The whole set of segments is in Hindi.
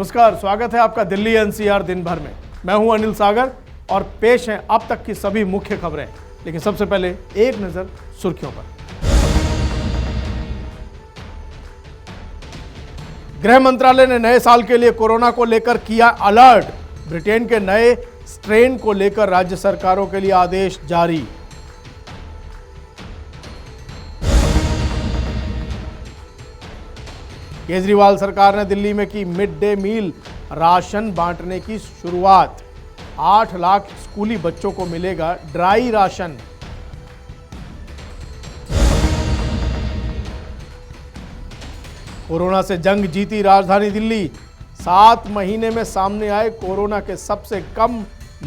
नमस्कार, स्वागत है आपका दिल्ली एनसीआर दिन भर में। मैं हूं अनिल सागर और पेश हैं अब तक की सभी मुख्य खबरें। लेकिन सबसे पहले एक नजर सुर्खियों पर। गृह मंत्रालय ने नए साल के लिए कोरोना को लेकर किया अलर्ट। ब्रिटेन के नए स्ट्रेन को लेकर राज्य सरकारों के लिए आदेश जारी। केजरीवाल सरकार ने दिल्ली में की मिड डे मील राशन बांटने की शुरुआत। 8 लाख स्कूली बच्चों को मिलेगा ड्राई राशन। कोरोना से जंग जीती राजधानी दिल्ली। 7 महीने में सामने आए कोरोना के सबसे कम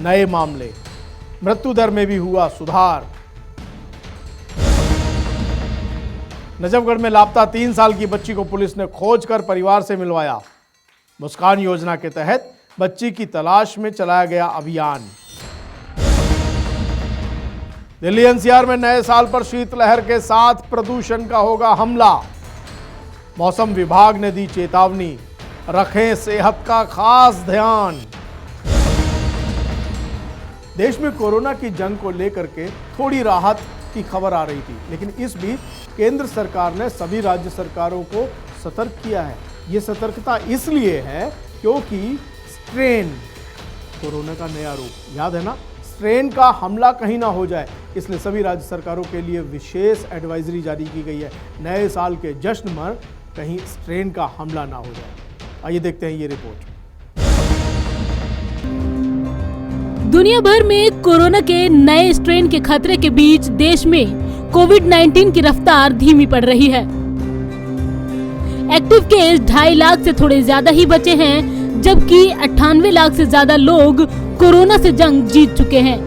नए मामले। मृत्यु दर में भी हुआ सुधार। नजफगढ़ में लापता 3 साल की बच्ची को पुलिस ने खोजकर परिवार से मिलवाया। मुस्कान योजना के तहत बच्ची की तलाश में चलाया गया अभियान। दिल्ली एनसीआर में नए साल पर शीतलहर के साथ प्रदूषण का होगा हमला। मौसम विभाग ने दी चेतावनी, रखें सेहत का खास ध्यान। देश में कोरोना की जंग को लेकर के थोड़ी राहत की खबर आ रही थी, लेकिन इस बीच केंद्र सरकार ने सभी राज्य सरकारों को सतर्क किया है। यह सतर्कता इसलिए है क्योंकि स्ट्रेन, कोरोना का नया रूप, याद है ना, स्ट्रेन का हमला कहीं ना हो जाए, इसलिए सभी राज्य सरकारों के लिए विशेष एडवाइजरी जारी की गई है। नए साल के जश्न में कहीं स्ट्रेन का हमला ना हो जाए। आइए देखते हैं ये रिपोर्ट। दुनिया भर में कोरोना के नए स्ट्रेन के खतरे के बीच देश में कोविड-19 की रफ्तार धीमी पड़ रही है। एक्टिव केस 2.5 लाख से थोड़े ज्यादा ही बचे हैं, जबकि 98 लाख से ज्यादा लोग कोरोना से जंग जीत चुके हैं।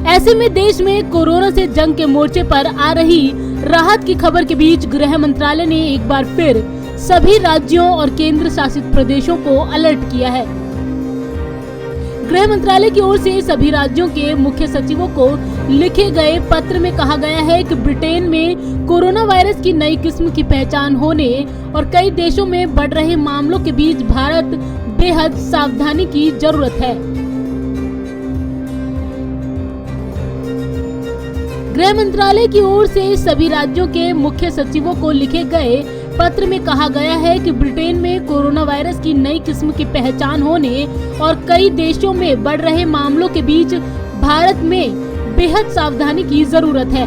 ऐसे में देश में कोरोना से जंग के मोर्चे पर आ रही राहत की खबर के बीच गृह मंत्रालय ने एक बार फिर सभी राज्यों और केंद्र शासित प्रदेशों को अलर्ट किया है। गृह मंत्रालय की ओर से सभी राज्यों के मुख्य सचिवों को लिखे गए पत्र में कहा गया है कि ब्रिटेन में कोरोना वायरस की नई किस्म की पहचान होने और कई देशों में बढ़ रहे मामलों के बीच भारत बेहद सावधानी की जरूरत है। गृह मंत्रालय की ओर से सभी राज्यों के मुख्य सचिवों को लिखे गए पत्र में कहा गया है कि ब्रिटेन में कोरोना वायरस की नई किस्म की पहचान होने और कई देशों में बढ़ रहे मामलों के बीच भारत में बेहद सावधानी की जरूरत है।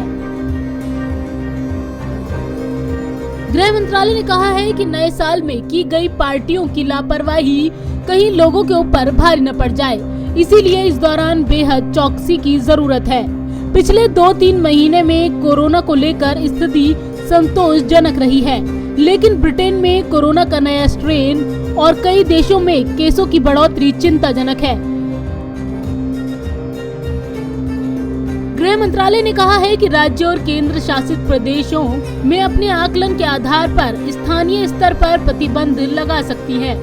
गृह मंत्रालय ने कहा है कि नए साल में की गई पार्टियों की लापरवाही कहीं लोगों के ऊपर भारी न पड़ जाए, इसीलिए इस दौरान बेहद चौकसी की जरूरत है। पिछले 2-3 महीने में कोरोना को लेकर स्थिति संतोषजनक रही है, लेकिन ब्रिटेन में कोरोना का नया स्ट्रेन और कई देशों में केसों की बढ़ोतरी चिंताजनक है। गृह मंत्रालय ने कहा है कि राज्य और केंद्र शासित प्रदेशों में अपने आकलन के आधार पर स्थानीय स्तर पर प्रतिबंध लगा सकती है।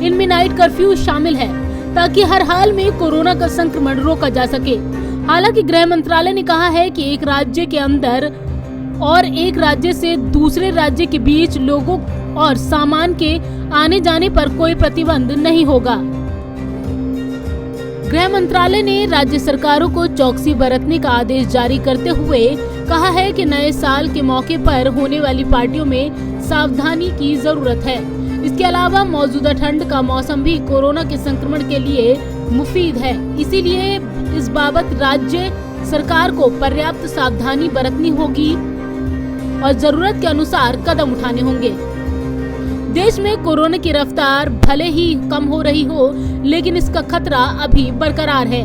इनमें नाइट कर्फ्यू शामिल है, ताकि हर हाल में कोरोना का संक्रमण रोका जा सके। हालांकि गृह मंत्रालय ने कहा है कि एक राज्य के अंदर और एक राज्य से दूसरे राज्य के बीच लोगों और सामान के आने जाने पर कोई प्रतिबंध नहीं होगा। गृह मंत्रालय ने राज्य सरकारों को चौकसी बरतने का आदेश जारी करते हुए कहा है कि नए साल के मौके पर होने वाली पार्टियों में सावधानी की जरूरत है। इसके अलावा मौजूदा ठंड का मौसम भी कोरोना के संक्रमण के लिए मुफीद है, इसीलिए इस बाबत राज्य सरकार को पर्याप्त सावधानी बरतनी होगी और जरूरत के अनुसार कदम उठाने होंगे। देश में कोरोना की रफ्तार भले ही कम हो रही हो, लेकिन इसका खतरा अभी बरकरार है।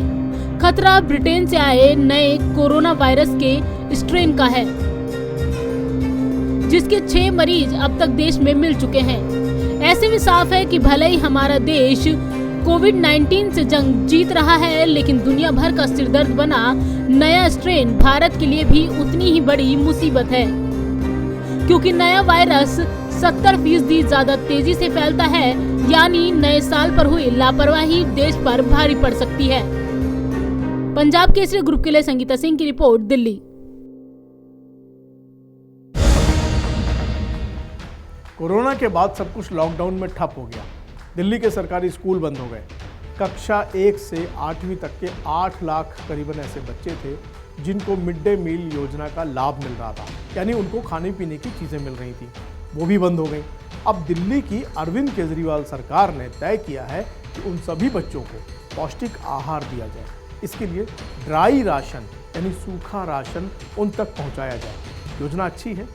खतरा ब्रिटेन से आए नए कोरोना वायरस के स्ट्रेन का है, जिसके 6 मरीज अब तक देश में मिल चुके हैं। ऐसे में साफ है कि भले ही हमारा देश कोविड-19 से जंग जीत रहा है, लेकिन दुनिया भर का सिरदर्द बना नया स्ट्रेन भारत के लिए भी उतनी ही बड़ी मुसीबत है, क्योंकि नया वायरस 70% ज्यादा तेजी से फैलता है। यानी नए साल पर हुई लापरवाही देश पर भारी पड़ सकती है। पंजाब केसरी ग्रुप के लिए संगीता सिंह की रिपोर्ट, दिल्ली। कोरोना के बाद सब कुछ लॉकडाउन में ठप हो गया। दिल्ली के सरकारी स्कूल बंद हो गए। कक्षा 1 से 8वीं तक के 8 लाख करीबन ऐसे बच्चे थे जिनको मिड डे मील योजना का लाभ मिल रहा था, यानी उनको खाने पीने की चीज़ें मिल रही थी, वो भी बंद हो गई। अब दिल्ली की अरविंद केजरीवाल सरकार ने तय किया है कि उन सभी बच्चों को पौष्टिक आहार दिया जाए। इसके लिए ड्राई राशन यानी सूखा राशन उन तक पहुंचाया जाए। योजना अच्छी है।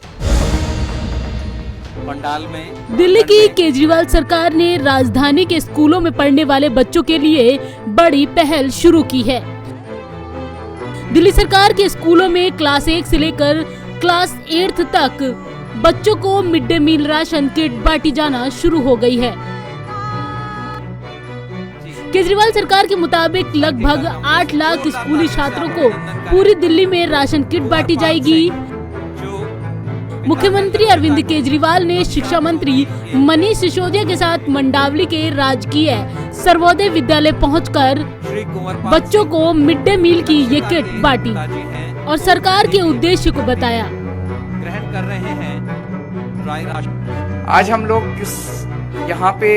पंडाल में दिल्ली की केजरीवाल सरकार ने राजधानी के स्कूलों में पढ़ने वाले बच्चों के लिए बड़ी पहल शुरू की है। दिल्ली सरकार के स्कूलों में क्लास 1 से लेकर क्लास 8 तक बच्चों को mid day meal ration kit बांटी जाना शुरू हो गई है। केजरीवाल सरकार के मुताबिक लगभग 8 लाख स्कूली छात्रों को पूरी दिल्ली में राशन किट बांटी जाएगी। मुख्यमंत्री अरविंद केजरीवाल ने शिक्षा मंत्री मनीष सिसोदिया के साथ मंडावली के राजकीय सर्वोदय विद्यालय पहुंचकर बच्चों को मिड डे मील की ये किट बांटी और सरकार के उद्देश्य को बताया। ग्रहण कर रहे हैं ड्राई राशन। आज हम लोग यहाँ पे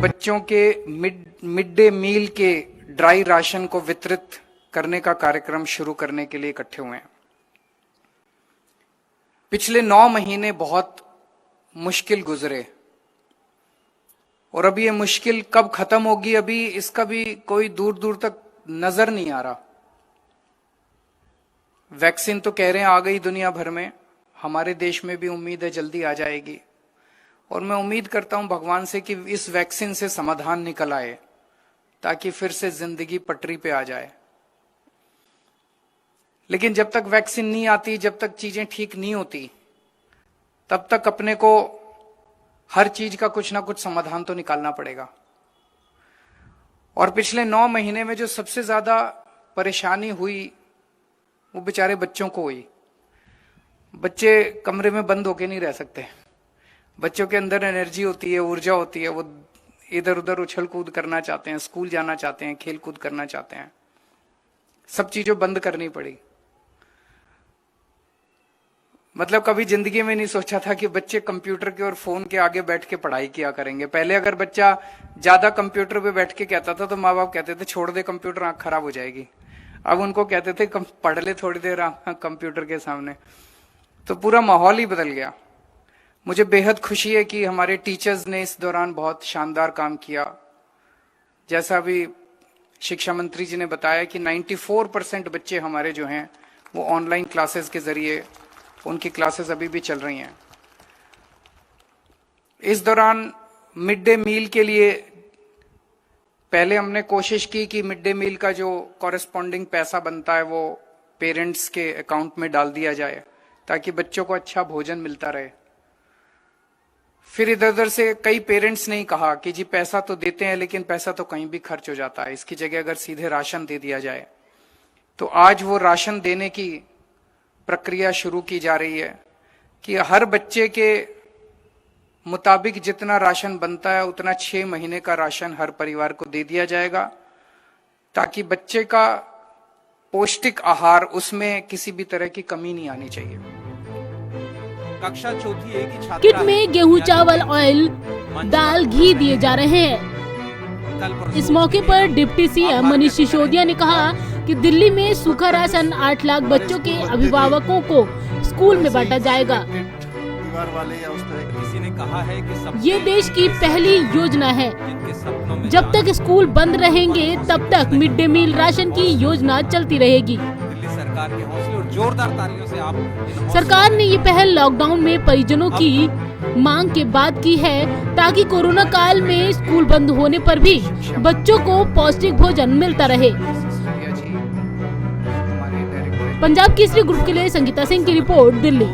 बच्चों के मिड डे मील के ड्राई राशन को वितरित करने का कार्यक्रम शुरू करने के लिए इकट्ठे हुए हैं। पिछले 9 महीने बहुत मुश्किल गुजरे और अभी ये मुश्किल कब खत्म होगी अभी इसका भी कोई दूर दूर तक नजर नहीं आ रहा। वैक्सीन तो कह रहे हैं आ गई दुनिया भर में, हमारे देश में भी उम्मीद है जल्दी आ जाएगी और मैं उम्मीद करता हूं भगवान से कि इस वैक्सीन से समाधान निकल आए ताकि फिर से जिंदगी पटरी पे आ जाए। लेकिन जब तक वैक्सीन नहीं आती, जब तक चीजें ठीक नहीं होती, तब तक अपने को हर चीज का कुछ ना कुछ समाधान तो निकालना पड़ेगा। और पिछले 9 महीने में जो सबसे ज्यादा परेशानी हुई वो बेचारे बच्चों को हुई। बच्चे कमरे में बंद होके नहीं रह सकते। बच्चों के अंदर एनर्जी होती है, ऊर्जा होती है, वो इधर उधर उछल कूद करना चाहते हैं, स्कूल जाना चाहते हैं, खेल कूद करना चाहते हैं। सब चीजों बंद करनी पड़ी। मतलब कभी जिंदगी में नहीं सोचा था कि बच्चे कंप्यूटर के और फोन के आगे बैठ के पढ़ाई किया करेंगे। पहले अगर बच्चा ज्यादा कंप्यूटर पे बैठ के कहता था तो माँ बाप कहते थे छोड़ दे कंप्यूटर, आंख खराब हो जाएगी। अब उनको कहते थे पढ़ ले थोड़ी देर कंप्यूटर के सामने। तो पूरा माहौल ही बदल गया। मुझे बेहद खुशी है कि हमारे टीचर्स ने इस दौरान बहुत शानदार काम किया। जैसा अभी शिक्षा मंत्री जी ने बताया कि 94% बच्चे हमारे जो हैं वो ऑनलाइन क्लासेस के जरिए उनकी क्लासेस अभी भी चल रही हैं। इस दौरान मिड डे मील के लिए पहले हमने कोशिश की कि मिड डे मील का जो कॉरेस्पॉन्डिंग पैसा बनता है वो पेरेंट्स के अकाउंट में डाल दिया जाए ताकि बच्चों को अच्छा भोजन मिलता रहे। फिर इधर उधर से कई पेरेंट्स ने कहा कि जी पैसा तो देते हैं लेकिन पैसा तो कहीं भी खर्च हो जाता है, इसकी जगह अगर सीधे राशन दे दिया जाए। तो आज वो राशन देने की प्रक्रिया शुरू की जा रही है कि हर बच्चे के मुताबिक जितना राशन बनता है उतना 6 महीने का राशन हर परिवार को दे दिया जाएगा ताकि बच्चे का पौष्टिक आहार उसमें किसी भी तरह की कमी नहीं आनी चाहिए। कक्षा चौथी एक ही छात्रा किट में गेहूं, चावल, ऑयल, दाल, घी दिए जा रहे हैं। इस मौके पर डिप्टी सीएम मनीष सिसोदिया ने कहा कि दिल्ली में सूखा राशन 8 लाख बच्चों के अभिभावकों को स्कूल में बांटा जाएगा। किसी ने कहा है कि ये देश की पहली योजना है। जिनके सपनों में जब तक स्कूल बंद रहेंगे तब तक मिड डे मील राशन की योजना चलती रहेगी। दिल्ली सरकार के हौसले और जोरदार तालियों से आप सरकार ने ये पहल लॉकडाउन में परिजनों की मांग के बाद की है ताकि कोरोना काल में स्कूल बंद होने पर भी बच्चों को पौष्टिक भोजन मिलता रहे। पंजाब केसरी ग्रुप के लिए संगीता सिंह की रिपोर्ट, दिल्ली।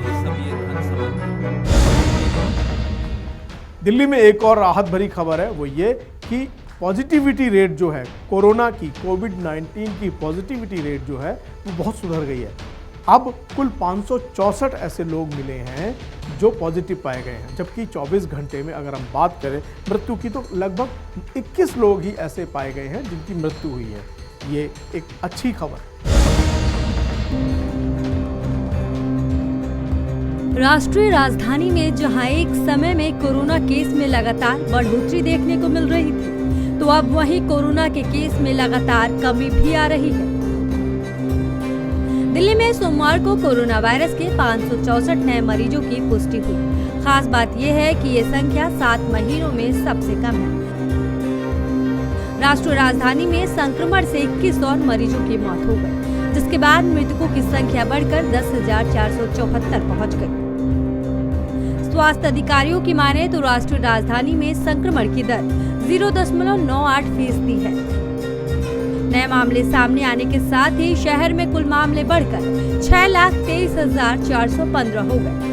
दिल्ली में एक और राहत भरी खबर है, वो ये कि पॉजिटिविटी रेट जो है कोरोना की, कोविड-19 की पॉजिटिविटी रेट जो है वो बहुत सुधर गई है। अब कुल 564 ऐसे लोग मिले हैं जो पॉजिटिव पाए गए हैं, जबकि 24 घंटे में अगर हम बात करें मृत्यु की तो लगभग 21 लोग ही ऐसे पाए गए हैं जिनकी मृत्यु हुई है। ये एक अच्छी खबर। राष्ट्रीय राजधानी में जहां एक समय में कोरोना केस में लगातार बढ़ोतरी देखने को मिल रही थी, तो अब वहीं कोरोना के केस में लगातार कमी भी आ रही है। दिल्ली में सोमवार को कोरोना वायरस के 564 नए मरीजों की पुष्टि हुई। खास बात यह है कि ये संख्या 7 महीनों में सबसे कम है। राष्ट्रीय राजधानी में संक्रमण से 21 और मरीजों की मौत हो गई, जिसके बाद मृतकों की संख्या बढ़कर 10,474 पहुंच गई। स्वास्थ्य अधिकारियों की माने तो राष्ट्रीय राजधानी में संक्रमण की दर 0.98% है। नए मामले सामने आने के साथ ही शहर में कुल मामले बढ़कर 6,23,415 हो गए।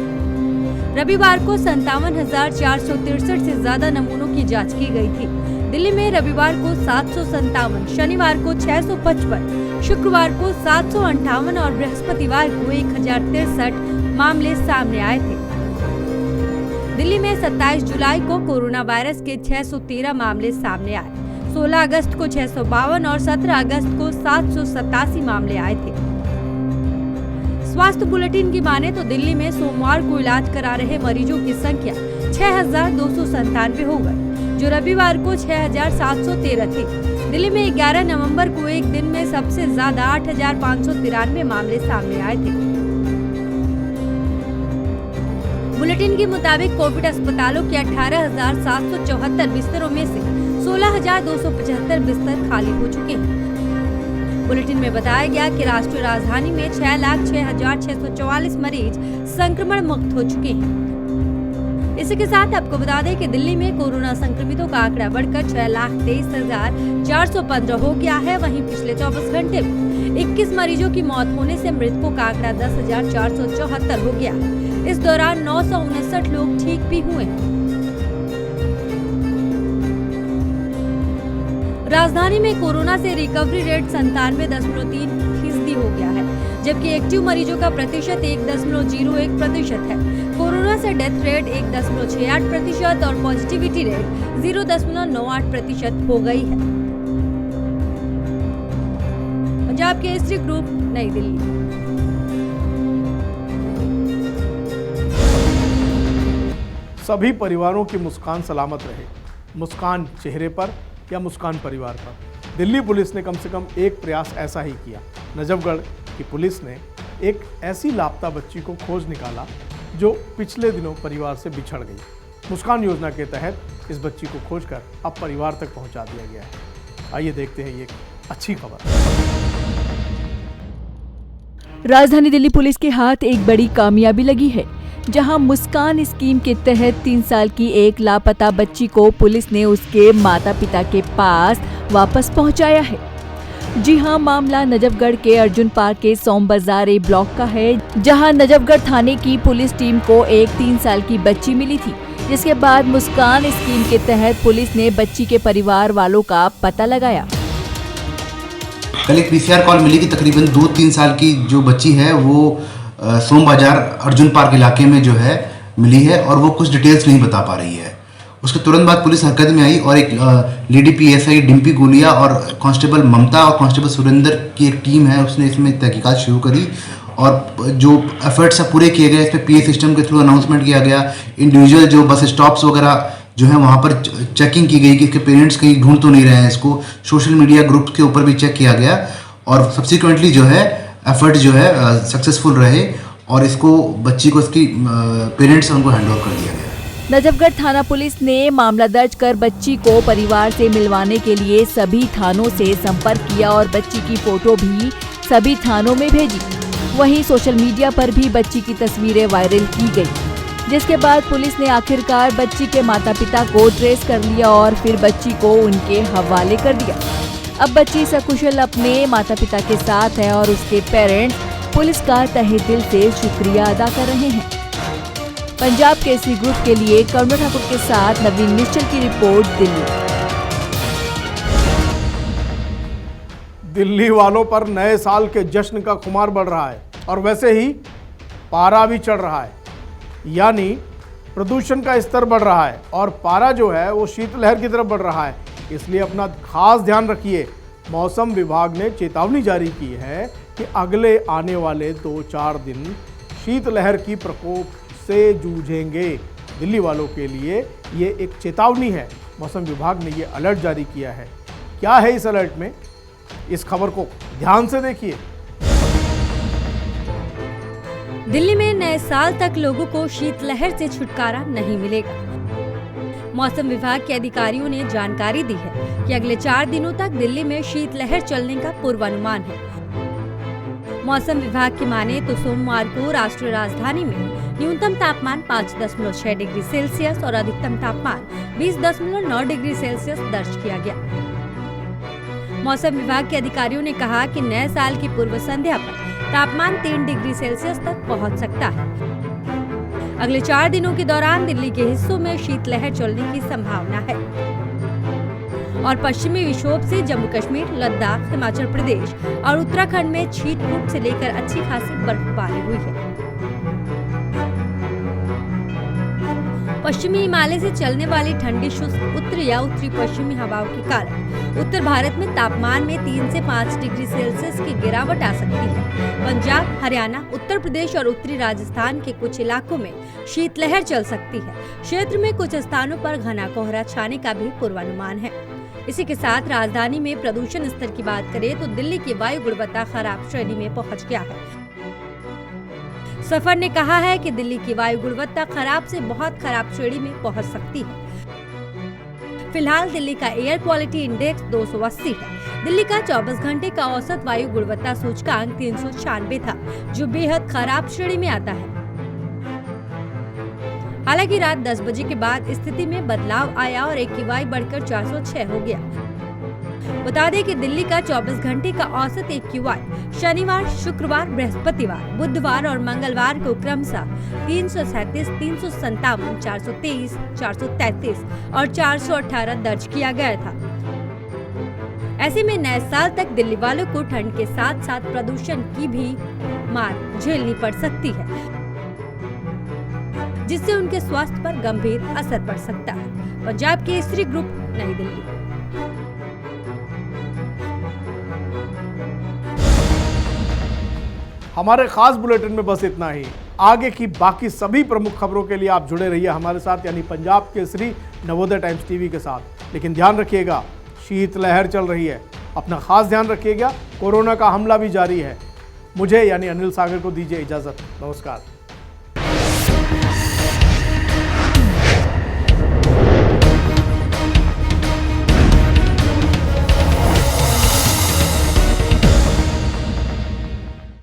रविवार को 57,463 से ज्यादा नमूनों की जांच की गई थी। दिल्ली में रविवार को 757, शनिवार को 655, शुक्रवार को 758 और बृहस्पतिवार को 1063 मामले सामने आए थे। दिल्ली में 27 जुलाई को कोरोना वायरस के 613 मामले सामने आए। 16 अगस्त को 652 और 17 अगस्त को 787 मामले आए थे। स्वास्थ्य बुलेटिन की माने तो दिल्ली में सोमवार को इलाज करा रहे मरीजों की संख्या 6,297 हो गई, जो रविवार को 6,713 थी। दिल्ली में 11 नवंबर को एक दिन में सबसे ज्यादा 8,593 मामले सामने आए थे। बुलेटिन के मुताबिक कोविड अस्पतालों के 18,774 बिस्तरों में से 16,275 बिस्तर खाली हो चुके हैं। बुलेटिन में बताया गया कि राष्ट्रीय राजधानी में 6,06,644 मरीज संक्रमण मुक्त हो चुके हैं। इसी के साथ आपको बता दें कि दिल्ली में कोरोना संक्रमितों का आंकड़ा बढ़कर 6,23,415 हो गया है। वहीं पिछले 24 घंटे में 21 मरीजों की मौत होने से मृतकों का आंकड़ा 10,474 हो गया। इस दौरान 959 लोग ठीक भी हुए। राजधानी में कोरोना से रिकवरी रेट 97.3% हो गया है, जबकि एक्टिव मरीजों का प्रतिशत 1.01% है। कोरोना से डेथ रेट 1.68% और पॉजिटिविटी रेट 0.98% हो गई है। पंजाब केसरी ग्रुप, नई दिल्ली। सभी परिवारों की मुस्कान सलामत रहे, मुस्कान चेहरे पर या मुस्कान परिवार पर। दिल्ली पुलिस ने कम से कम एक प्रयास ऐसा ही किया। नजफगढ़ की पुलिस ने एक ऐसी लापता बच्ची को खोज निकाला जो पिछले दिनों परिवार से बिछड़ गई। मुस्कान योजना के तहत इस बच्ची को खोजकर अब परिवार तक पहुंचा दिया गया है। आइए देखते हैं ये अच्छी खबर। राजधानी दिल्ली पुलिस के हाथ एक बड़ी कामयाबी लगी है, जहां मुस्कान स्कीम के तहत 3 साल की एक लापता बच्ची को पुलिस ने उसके माता पिता के पास वापस पहुंचाया है। जी हां, मामला नजफगढ़ के अर्जुन पार्क के सोम बाजार ए ब्लॉक का है, जहां नजफगढ़ थाने की पुलिस टीम को एक 3 साल की बच्ची मिली थी, जिसके बाद मुस्कान स्कीम के तहत पुलिस ने बच्ची के परिवार वालों का पता लगाया। कल एक पीसीआर कॉल मिली कि तकरीबन 2-3 साल की जो बच्ची है वो सोम बाजार अर्जुन पार्क इलाके में जो है मिली है और वो कुछ डिटेल्स नहीं बता पा रही है। उसके तुरंत बाद पुलिस हरकत में आई और एक लेडी पीएसआई डिम्पी गोलिया और कांस्टेबल ममता और कांस्टेबल सुरेंद्र की एक टीम है, उसने इसमें तहकीकात शुरू करी और जो एफर्ट्स है पूरे किए गए। इस पर पीए सिस्टम के थ्रू अनाउंसमेंट किया गया। इंडिविजुअल जो बस स्टॉप्स वगैरह जो है वहाँ पर चेकिंग की गई कि इसके पेरेंट्स कहीं ढूंढ तो नहीं रहे हैं इसको। सोशल मीडिया ग्रुप के ऊपर भी चेक किया गया और सब्सिक्वेंटली जो है एफर्ट जो है सक्सेसफुल रहे और इसको बच्ची को इसकी पेरेंट्स उनको हैंडओवर कर दिया गया। नजफगढ़ थाना पुलिस ने मामला दर्ज कर बच्ची को परिवार से मिलवाने के लिए सभी थानों से संपर्क किया और बच्ची की फोटो भी सभी थानों में भेजी। वहीं सोशल मीडिया पर भी बच्ची की तस्वीरें वायरल की गई, जिसके बाद पुलिस ने आखिरकार बच्ची के माता पिता को ट्रेस कर लिया और फिर बच्ची को उनके हवाले कर दिया। अब बच्ची सकुशल अपने माता पिता के साथ है और उसके पेरेंट्स पुलिस का तहे दिल से शुक्रिया अदा कर रहे हैं। पंजाब केसरी ग्रुप के लिए करुणा ठाकुर के साथ नवीन निश्चल की रिपोर्ट, दिल्ली। दिल्ली वालों पर नए साल के जश्न का खुमार बढ़ रहा है और वैसे ही पारा भी चढ़ रहा है, यानी प्रदूषण का स्तर बढ़ रहा है और पारा जो है वो शीतलहर की तरफ बढ़ रहा है। इसलिए अपना खास ध्यान रखिए। मौसम विभाग ने चेतावनी जारी की है कि अगले आने वाले 2-4 दिन शीतलहर की प्रकोप से जूझेंगे। दिल्ली वालों के लिए ये एक चेतावनी है। मौसम विभाग ने ये अलर्ट जारी किया है। क्या है इस अलर्ट में, इस खबर को ध्यान से देखिए। दिल्ली में नए साल तक लोगों को शीतलहर से छुटकारा नहीं मिलेगा। मौसम विभाग के अधिकारियों ने जानकारी दी है कि अगले 4 दिनों तक दिल्ली में शीतलहर चलने का पूर्वानुमान है। मौसम विभाग की माने तो सोमवार को राष्ट्रीय राजधानी में न्यूनतम तापमान 5.6 डिग्री सेल्सियस और अधिकतम तापमान 20.9 डिग्री सेल्सियस दर्ज किया गया। मौसम विभाग के अधिकारियों ने कहा कि नए साल की पूर्व संध्या पर तापमान 3 डिग्री सेल्सियस तक पहुंच सकता है। अगले 4 दिनों के दौरान दिल्ली के हिस्सों में शीतलहर चलने की संभावना है और पश्चिमी विक्षोभ से जम्मू कश्मीर, लद्दाख, हिमाचल प्रदेश और उत्तराखंड में छींट-फूट से लेकर अच्छी खासी बर्फबारी हुई है। पश्चिमी हिमालय से चलने वाली ठंडी शुष्क उत्तरी या उत्तरी पश्चिमी हवाओं के कारण उत्तर भारत में तापमान में 3 से 5 डिग्री सेल्सियस की गिरावट आ सकती है। पंजाब, हरियाणा, उत्तर प्रदेश और उत्तरी राजस्थान के कुछ इलाकों में शीतलहर चल सकती है। क्षेत्र में कुछ स्थानों पर घना कोहरा छाने का भी पूर्वानुमान है। इसी के साथ राजधानी में प्रदूषण स्तर की बात करें तो दिल्ली की वायु गुणवत्ता खराब श्रेणी में पहुंच गया है। सफर ने कहा है कि दिल्ली की वायु गुणवत्ता खराब से बहुत खराब श्रेणी में पहुंच सकती है। फिलहाल दिल्ली का एयर क्वालिटी इंडेक्स 280 है। दिल्ली का 24 घंटे का औसत वायु गुणवत्ता सूचकांक 396 था, जो बेहद खराब श्रेणी में आता है। हालांकि रात 10 बजे के बाद स्थिति में बदलाव आया और AQI बढ़कर 406 हो गया। बता दें कि दिल्ली का 24 घंटे का औसत AQI शनिवार, शुक्रवार, बृहस्पतिवार, बुधवार और मंगलवार को क्रमशः 337, 357, 423, 433 और 418 दर्ज किया गया था। ऐसे में नए साल तक दिल्ली वालों को ठंड के साथ साथ प्रदूषण की भी मार झेलनी पड़ सकती है, जिससे उनके स्वास्थ्य पर गंभीर असर पड़ सकता है। पंजाब केसरी ग्रुप, नई दिल्ली। हमारे खास बुलेटिन में बस इतना ही। आगे की बाकी सभी प्रमुख खबरों के लिए आप जुड़े रहिए हमारे साथ, यानी पंजाब केसरी नवोदय टाइम्स टीवी के साथ। लेकिन ध्यान रखिएगा, शीतलहर चल रही है, अपना खास ध्यान रखिएगा। कोरोना का हमला भी जारी है। मुझे यानी अनिल सागर को दीजिए इजाजत। नमस्कार।